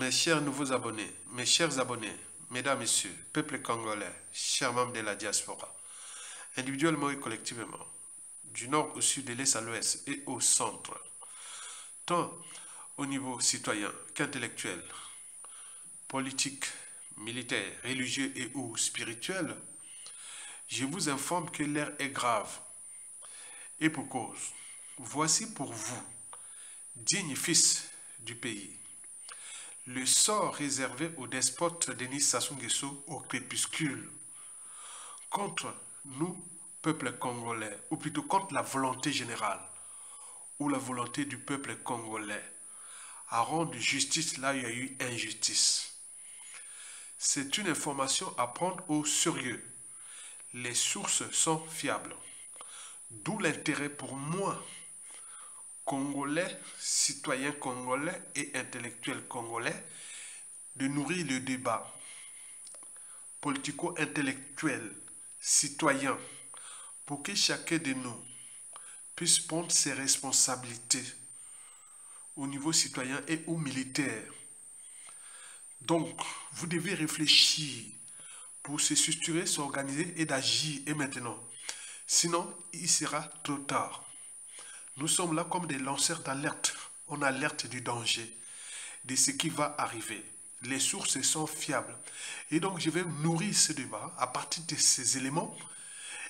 Mes chers nouveaux abonnés, mes chers abonnés, mesdames, messieurs, peuple congolais, chers membres de la diaspora, individuellement et collectivement, du nord au sud, de l'est à l'ouest et au centre, tant au niveau citoyen qu'intellectuel, politique, militaire, religieux et ou spirituel, je vous informe que l'heure est grave. Et pour cause, voici pour vous, dignes fils du pays, le sort réservé au despote Denis Sassou Nguesso au crépuscule, contre nous, peuple congolais, ou plutôt contre la volonté générale, ou la volonté du peuple congolais, à rendre justice là où il y a eu injustice. C'est une information à prendre au sérieux. Les sources sont fiables. D'où l'intérêt pour moi, Congolais, citoyens congolais et intellectuels congolais, de nourrir le débat politico-intellectuel, citoyen, pour que chacun de nous puisse prendre ses responsabilités au niveau citoyen et ou militaire. Donc, vous devez réfléchir pour se structurer, s'organiser et d'agir et maintenant. Sinon, il sera trop tard. Nous sommes là comme des lanceurs d'alerte. On alerte du danger, de ce qui va arriver. Les sources sont fiables. Et donc, je vais nourrir ce débat à partir de ces éléments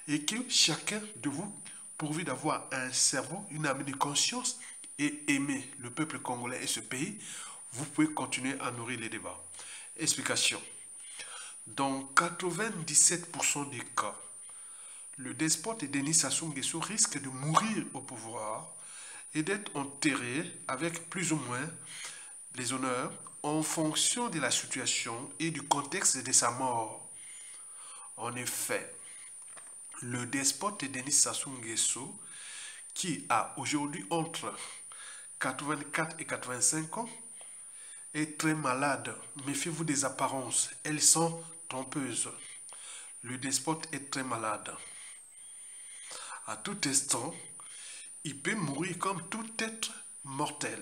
et que chacun de vous, pourvu d'avoir un cerveau, une âme de conscience et aimer le peuple congolais et ce pays, vous pouvez continuer à nourrir les débats. Explication. Dans 97% des cas, le despote Denis Sassou Nguesso risque de mourir au pouvoir et d'être enterré avec plus ou moins les honneurs en fonction de la situation et du contexte de sa mort. En effet, le despote Denis Sassou Nguesso, qui a aujourd'hui entre 84 et 85 ans, est très malade. Méfiez-vous des apparences, elles sont trompeuses. Le despote est très malade. À tout instant, il peut mourir comme tout être mortel.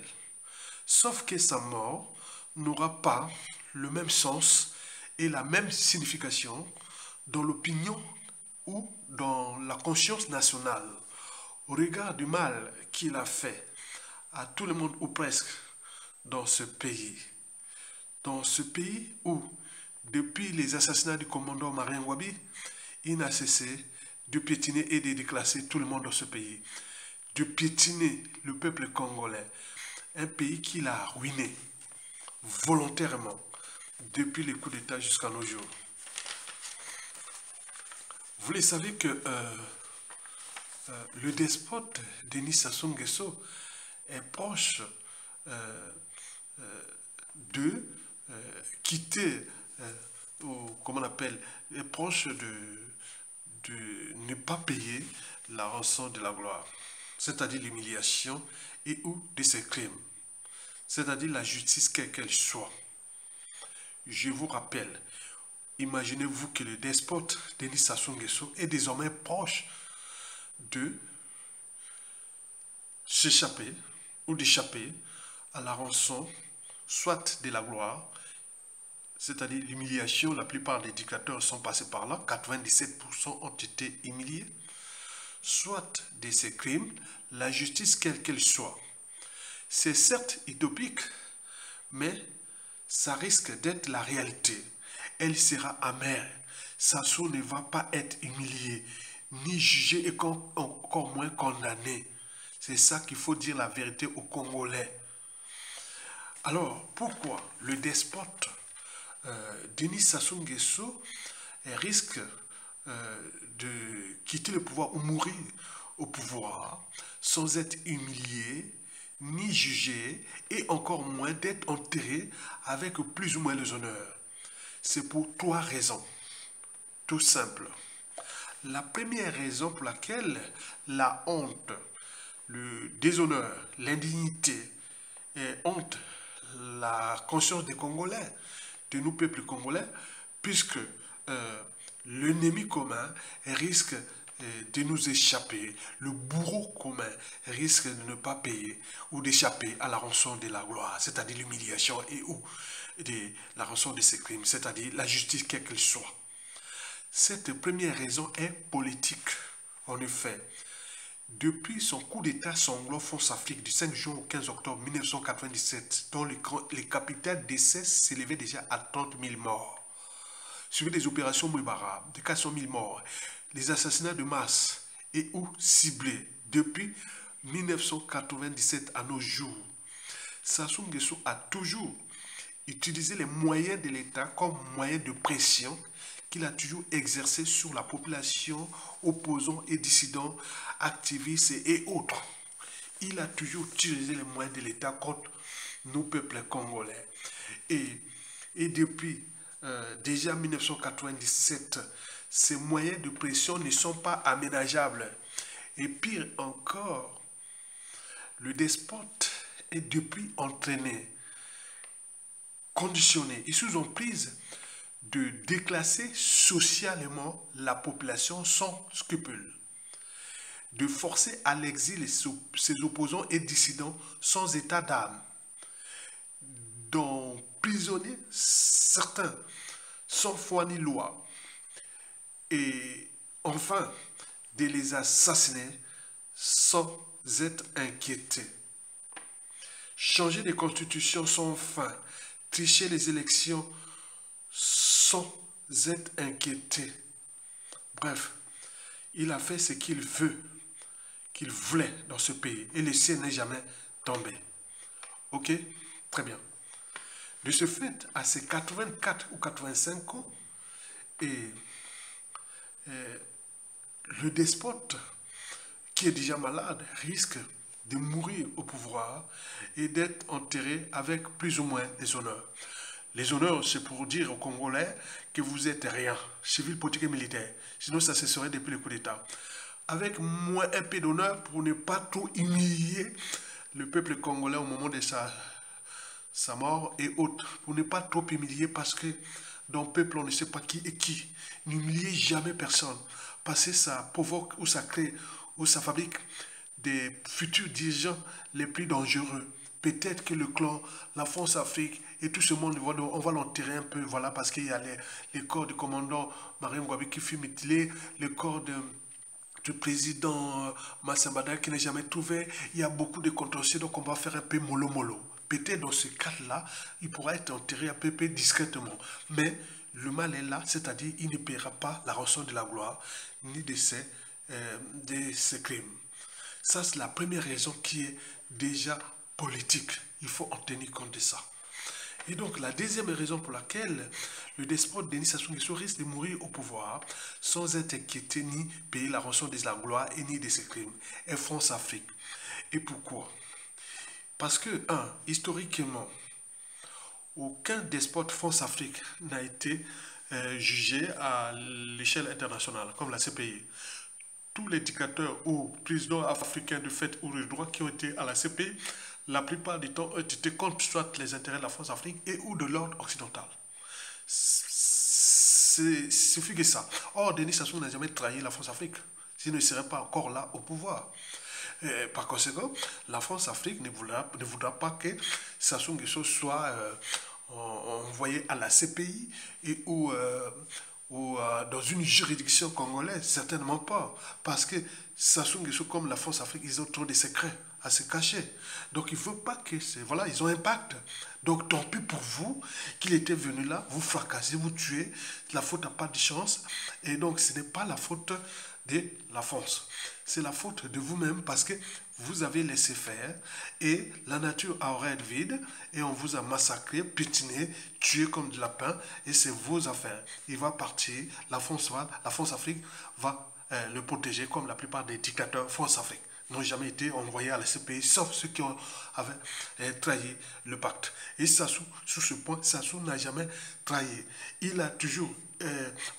Sauf que sa mort n'aura pas le même sens et la même signification dans l'opinion ou dans la conscience nationale, au regard du mal qu'il a fait à tout le monde ou presque dans ce pays. Dans ce pays où, depuis les assassinats du commandant Marien Ngouabi, il n'a cessé de piétiner et de déclasser tout le monde dans ce pays, de piétiner le peuple congolais, un pays qu'il a ruiné volontairement depuis les coups d'État jusqu'à nos jours. Vous le savez que le despote Denis Sassou Nguesso est proche de quitter, comment on appelle, est proche de ne pas payer la rançon de la gloire, c'est-à-dire l'humiliation et ou de ses crimes, c'est-à-dire la justice quelle qu'elle soit. Je vous rappelle, imaginez-vous que le despote Denis Sassou Nguesso est désormais proche de s'échapper ou d'échapper à la rançon, soit de la gloire, c'est-à-dire l'humiliation. La plupart des dictateurs sont passés par là, 97% ont été humiliés, soit de ces crimes, la justice quelle qu'elle soit. C'est certes utopique, mais ça risque d'être la réalité. Elle sera amère. Sassou ne va pas être humilié, ni jugé et encore moins condamné. C'est ça qu'il faut dire la vérité aux Congolais. Alors, pourquoi le despote Denis Sassou Nguesso risque de quitter le pouvoir ou mourir au pouvoir sans être humilié, ni jugé, et encore moins d'être enterré avec plus ou moins les honneurs? C'est pour trois raisons, tout simple. La première raison pour laquelle la honte, le déshonneur, l'indignité honte la conscience des Congolais, de nous peuples congolais, puisque l'ennemi commun risque de nous échapper, le bourreau commun risque de ne pas payer ou d'échapper à la rançon de la gloire, c'est-à-dire l'humiliation et ou de la rançon de ces crimes, c'est-à-dire la justice quelle qu'elle soit. Cette première raison est politique. En effet, depuis son coup d'État sanglant France-Afrique du 5 juin au 15 octobre 1997, dont les capital décès s'élevaient déjà à 30 000 morts, suivi des opérations Mouibara, de 400 000 morts, les assassinats de masse et ou ciblés depuis 1997 à nos jours, Sassou Nguesso a toujours utilisé les moyens de l'État comme moyen de pression qu'il a toujours exercé sur la population, opposants et dissidents, activistes et autres. Il a toujours utilisé les moyens de l'État contre nos peuples congolais. Et depuis déjà 1997, ces moyens de pression ne sont pas aménageables. Et pire encore, le despote est depuis entraîné, conditionné et sous emprise de déclasser socialement la population sans scrupule, de forcer à l'exil ses opposants et dissidents sans état d'âme, d'emprisonner certains sans foi ni loi, et enfin de les assassiner sans être inquiétés. Changer de constitution sans fin, tricher les élections sans être inquiété. Bref, il a fait ce qu'il veut, qu'il voulait dans ce pays. Et le ciel n'est jamais tombé. Ok? Très bien. De ce fait, à ses 84 ou 85 ans, le despote qui est déjà malade risque de mourir au pouvoir et d'être enterré avec plus ou moins des honneurs. Les honneurs, c'est pour dire aux Congolais que vous êtes rien, civil, politique et militaire. Sinon, ça se serait depuis le coup d'État. Avec moins un peu d'honneur pour ne pas trop humilier le peuple congolais au moment de sa mort et autres. Pour ne pas trop humilier parce que dans le peuple, on ne sait pas qui est qui. N'humiliez jamais personne. Parce que ça provoque ou ça crée ou ça fabrique des futurs dirigeants les plus dangereux. Peut-être que le clan, la France-Afrique et tout ce monde, on va l'enterrer un peu, voilà, parce qu'il y a les corps du commandant Marien Ngouabi qui fut mutilé, le corps du président Massambada qui n'est jamais trouvé. Il y a beaucoup de contentieux, donc on va faire un peu mollo-mollo. Peut-être dans ce cas-là, il pourra être enterré un peu discrètement. Mais le mal est là, c'est-à-dire il ne paiera pas la rançon de la gloire, ni de ses crimes. Ça, c'est la première raison qui est déjà politique. Il faut en tenir compte de ça. Et donc, la deuxième raison pour laquelle le despote Denis Sassou Nguesso risque de mourir au pouvoir sans être inquiété ni payer la rançon de la gloire et ni de ses crimes est France-Afrique. Et pourquoi? Parce que, historiquement, aucun despote France-Afrique n'a été jugé à l'échelle internationale, comme la CPI. Tous les dictateurs ou présidents africains de fait ou de droit qui ont été à la CPI, la plupart du temps ont été contre soit les intérêts de la France-Afrique et ou de l'ordre occidental. C'est suffit que ça. Or, Denis Sassou n'a jamais trahi la France-Afrique. S'il ne serait pas encore là au pouvoir. Par conséquent, la France-Afrique ne voudra pas que Sassou Nguesso soit envoyé à la CPI et ou dans une juridiction congolaise, certainement pas. Parce que Sassou Nguesso, comme la France-Afrique, ils ont trop de secrets à se cacher. Donc il ne faut pas que voilà, ils ont un pacte. Donc tant pis pour vous qu'il était venu là, vous fracasser, vous tuer. La faute n'a pas de chance. Et donc ce n'est pas la faute de la France. C'est la faute de vous-même parce que vous avez laissé faire et la nature aurait été vide et on vous a massacré, piétiné, tué comme du lapin et c'est vos affaires. Il va partir, la France-Afrique va le protéger comme la plupart des dictateurs France-Afrique n'ont jamais été envoyés à la CPI, sauf ceux qui avaient trahi le pacte. Et Sassou, sur ce point, Sassou n'a jamais trahi. Il a toujours,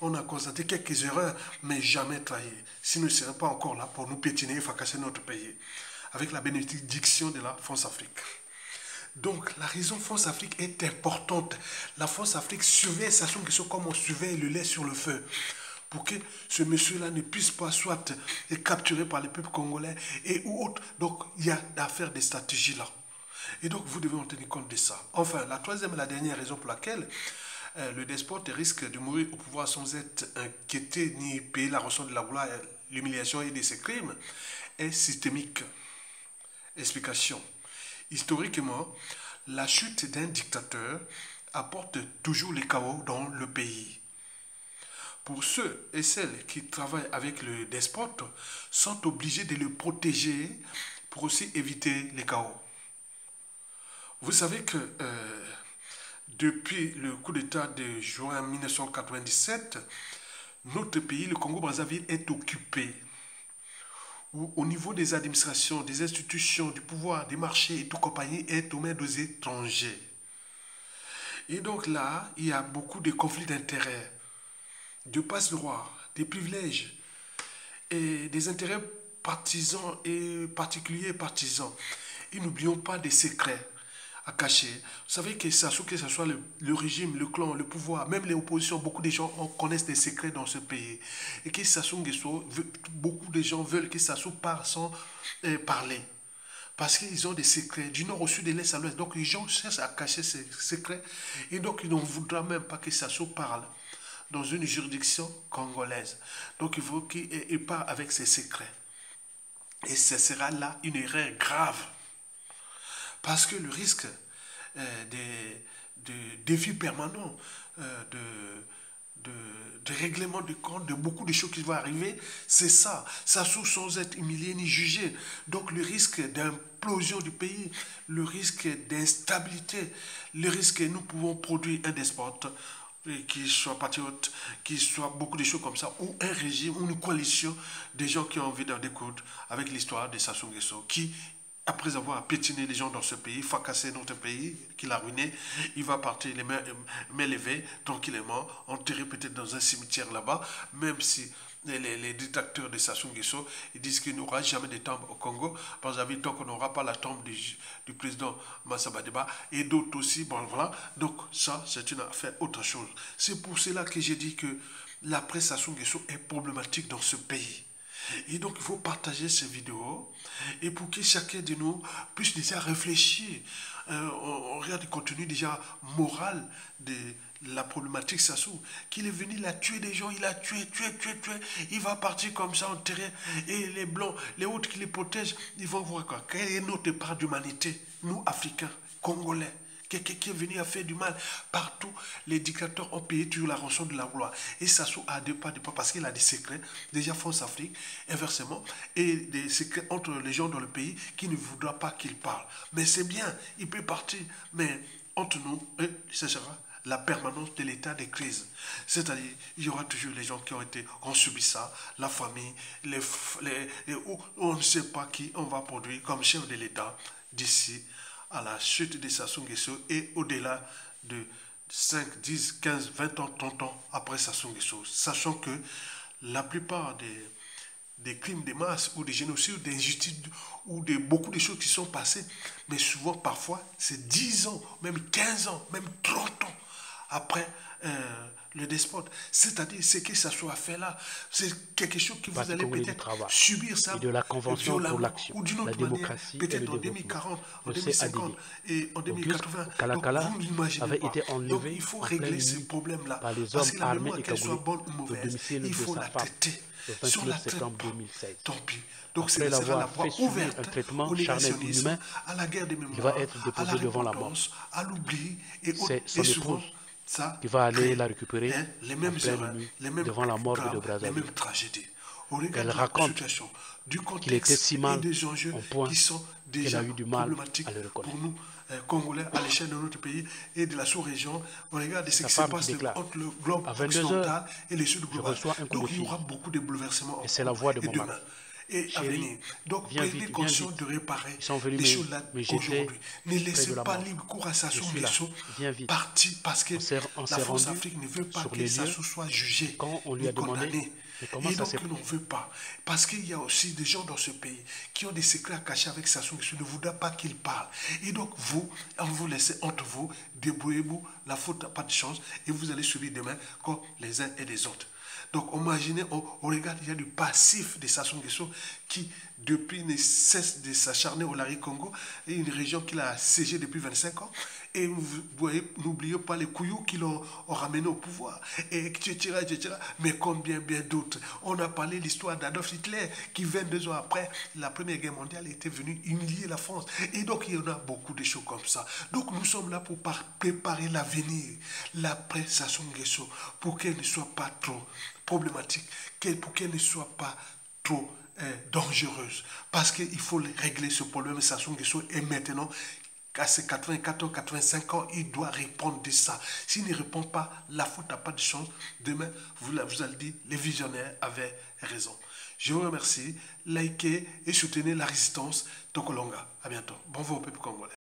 on a constaté quelques erreurs, mais jamais trahi. S'il ne serait pas encore là pour nous piétiner et fracasser notre pays, avec la bénédiction de la France-Afrique. Donc, la raison France-Afrique est importante. La France-Afrique surveille Sassou Nguesso comme on surveille le lait sur le feu, pour que ce monsieur-là ne puisse pas soit être capturé par le peuple congolais et ou autre. Donc, il y a d'affaires des stratégies là. Et donc, vous devez en tenir compte de ça. Enfin, la troisième et la dernière raison pour laquelle le despote risque de mourir au pouvoir sans être inquiété ni payer la rançon de la gloire, l'humiliation et de ses crimes est systémique. Explication. Historiquement, la chute d'un dictateur apporte toujours le chaos dans le pays. Pour ceux et celles qui travaillent avec le despote, sont obligés de le protéger pour aussi éviter les chaos. Vous savez que depuis le coup d'État de juin 1997, notre pays, le Congo-Brazzaville, est occupé. Où, au niveau des administrations, des institutions, du pouvoir, des marchés et tout compagnie, est aux mains des étrangers. Et donc là, il y a beaucoup de conflits d'intérêts, de passe-droit, des privilèges et des intérêts partisans et particuliers partisans. Et n'oublions pas des secrets à cacher. Vous savez que ce soit le régime, le clan, le pouvoir, même les oppositions, beaucoup de gens connaissent des secrets dans ce pays. Et que Sassou Nguesso, beaucoup de gens veulent que Sassou parle sans parler. Parce qu'ils ont des secrets du nord au sud, de l'est à l'ouest. Donc les gens cherchent à cacher ces secrets. Et donc ils ne voudraient même pas que Sassou parle dans une juridiction congolaise. Donc il faut qu'il parle avec ses secrets. Et ce sera là une erreur grave. Parce que le risque de défis permanents, de règlement de compte, de beaucoup de choses qui vont arriver, c'est ça. Sassou sans être humilié ni jugé. Donc le risque d'implosion du pays, le risque d'instabilité, le risque que nous pouvons produire un despote qui soit patriote, qui soit beaucoup de choses comme ça, ou un régime, ou une coalition des gens qui ont envie d'en découdre avec l'histoire de Sassou Nguesso, qui, après avoir piétiné les gens dans ce pays, fracassé notre pays, qu'il a ruiné, il va partir les mains levées, tranquillement, enterré peut-être dans un cimetière là-bas, même si les détracteurs de Sassou Nguesso ils disent qu'il n'y aura jamais de tombe au Congo, parce que tant qu'on n'aura pas la tombe du président Massa Badeba, et d'autres aussi, bon voilà, donc ça c'est une affaire autre chose. C'est pour cela que j'ai dit que la presse Sassou Nguesso est problématique dans ce pays. Et donc, il faut partager ces vidéos et pour que chacun de nous puisse déjà réfléchir. On regarde le contenu déjà moral de la problématique Sassou. Qu'il est venu, il a tué des gens, il a tué. Il va partir comme ça en terrain. Et les blancs, les autres qui les protègent, ils vont voir quoi. Quelle est notre part d'humanité, nous, Africains, Congolais? Quelqu'un qui est venu à faire du mal partout. Les dictateurs ont payé toujours la rançon de la gloire. Et Sassou a deux pas parce qu'il a des secrets, déjà France-Afrique, inversement, et des secrets entre les gens dans le pays qui ne voudra pas qu'il parle. Mais c'est bien, il peut partir, mais entre nous, ce sera la permanence de l'état de crise. C'est-à-dire, il y aura toujours les gens qui ont subi ça, la famille, on ne sait pas qui on va produire comme chef de l'État d'ici à la chute de Sassou Nguesso et au-delà de 5, 10, 15, 20 ans, 30 ans après Sassou Nguesso. Sachant que la plupart des crimes de masse ou des génocides, des injustices ou de beaucoup de choses qui sont passées, mais souvent, parfois, c'est 10 ans, même 15 ans, même 30 ans après le despote. C'est-à-dire, ce que ça soit fait là, c'est quelque chose que vous allez peut-être subir ça et de la Convention pour l'action, ou d'une la autre manière, démocratie et peut-être le en développement, 2040, en le 2050 CADD. et en 2080. Kalakala Donc, vous n'imaginez avait pas. été Donc, enlevé il faut en pleine régler ces nuit problèmes-là. par les Parce hommes que la armés mémoire, et qu'elle soit cagoulés bonne ou au mauvaise, domicile il de faut sa la femme traiter. le Si on ne la 29 traite septembre pas, 2016. tant pis. Donc, Après ce sera la l'avoir voie fait subir un ouverte traitement au charnel négationnisme, inhumain, à la guerre des il va mémoires, être à la déposé devant la mort. repentance, à l'oubli C'est et son souvent, épouse ça qui va aller crée la récupérer les en mêmes pleine erreurs, nuit les mêmes devant la morgue de drames, les Brazzaville. mêmes tragédies. Au regard Elle de la raconte situation, du qu'il était contexte si et mal des enjeux en point qui sont qu'elle déjà a eu du mal problématiques à le reconnaître. pour nous, Congolais, à l'échelle de notre pays et de la sous-région, au regard de ce Sa qui se femme qui passe déclare entre le globe à 22 heures, occidental et le sud je global. reçois un coup Donc de il y fil aura beaucoup de bouleversements en et c'est la cours voix de et mon mari. demain et à Chérie, venir. Donc viens prenez vite, viens conscience vite. de réparer Ils sont venus les choses là me jeter aujourd'hui. Ne près laissez de la pas mort. libre cours à Je Sassou suis là, Nguesso viens vite. parti parce que On la s'est France rendu Afrique ne veut pas sur que les lieux Sassou soit jugé quand on lui ni a demandé condamné. mais comment Et ça donc, s'est on n'en veut pas. Parce qu'il y a aussi des gens dans ce pays qui ont des secrets à cacher avec Sassou Nguesso, ne voudra pas qu'il parle. Et donc, vous, on vous laisse entre vous, débrouillez-vous, la faute n'a pas de chance et vous allez subir demain comme les uns et les autres. Donc, imaginez, on regarde, il y a du passif de Sassou Nguesso qui, depuis, ne cesse de s'acharner au Lari-Congo, et une région qu'il a assiégée depuis 25 ans. Et vous voyez, n'oubliez pas les couillous qui l'ont ramené au pouvoir, et etc., etc. Mais combien bien d'autres. On a parlé de l'histoire d'Adolf Hitler, qui 22 ans après la Première Guerre mondiale était venu humilier la France. Et donc, il y en a beaucoup de choses comme ça. Donc, nous sommes là pour préparer l'avenir, l'après Sassou Nguesso, pour qu'elle ne soit pas trop problématique, pour qu'elle ne soit pas trop dangereuse. Parce qu'il faut régler ce problème. Sassou Nguesso est maintenant à ses 84 ans, 85 ans, il doit répondre de ça. S'il ne répond pas, la faute n'a pas de chance. Demain, vous allez dire, les visionnaires avaient raison. Je vous remercie. Likez et soutenez la résistance Tokolonga. À bientôt. Bon vent au peuple congolais.